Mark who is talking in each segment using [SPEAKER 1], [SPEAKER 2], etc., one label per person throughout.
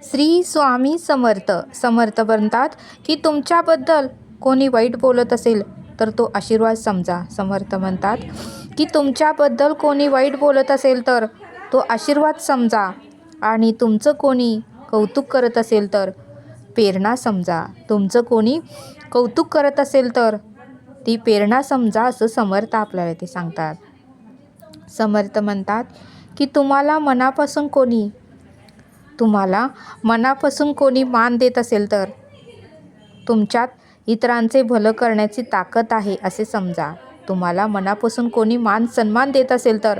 [SPEAKER 1] श्री स्वामी समर्थ. समर्थ म्हणतात की तुमच्याबद्दल कोणी वाईट बोलत असेल तर तो आशीर्वाद समजा. समर्थ म्हणतात की तुमच्याबद्दल कोणी वाईट बोलत असेल तर तो आशीर्वाद समजा आणि तुमचं कोणी कौतुक करत असेल तर प्रेरणा समजा. तुमचं कोणी कौतुक करत असेल तर ती प्रेरणा समजा, असं समर्थ आपल्याला ते सांगतात. समर्थ म्हणतात की तुम्हाला मनापासून कोणी मान देत असेल तर तुमच्यात इतरांचे भलं करण्याची ताकद आहे असे समजा. तुम्हाला मनापासून कोणी सन्मान देत असेल तर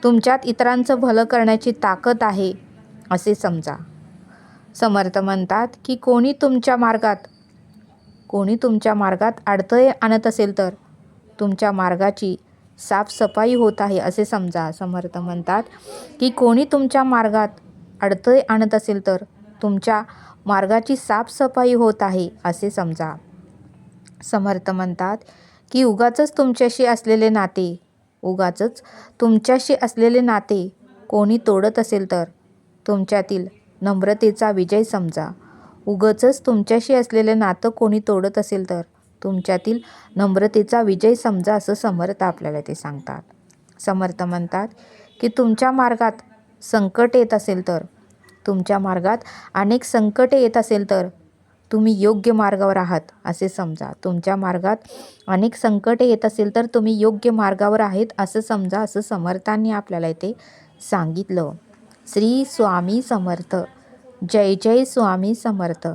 [SPEAKER 1] तुमच्यात इतरांचं भलं करण्याची ताकद आहे असे समजा. समर्थ म्हणतात की कोणी तुमच्या मार्गात अडथळे आणत असेल तर तुमच्या मार्गाची साफसफाई होत आहे असे समजा. समर्थ म्हणतात की कोणी तुमच्या मार्गात अडथळे आणत असेल तर तुमच्या मार्गाची साफसफाई होत आहे असे समजा. समर्थ म्हणतात की उगाचच तुमच्याशी असलेले नाते कोणी तोडत असेल तर तुमच्यातील नम्रतेचा विजय समजा. उगाचच तुमच्याशी असलेले नातं कोणी तोडत असेल तर तुमच्यातील नम्रतेचा विजय समजा, असं समर्थ आपल्याला ते सांगतात. समर्थ म्हणतात की तुमच्या मार्गात संकट येत असेल तर अनेक संकटे येत असेल तर तुम्ही योग्य मार्गावर आहात असे समजा. तुमच्या मार्गात अनेक संकटे येत असेल तर तुम्ही योग्य मार्गावर आहेत असं समजा, असं समर्थांनी आपल्याला इथे सांगितलं. श्री स्वामी समर्थ. जय जय स्वामी समर्थ.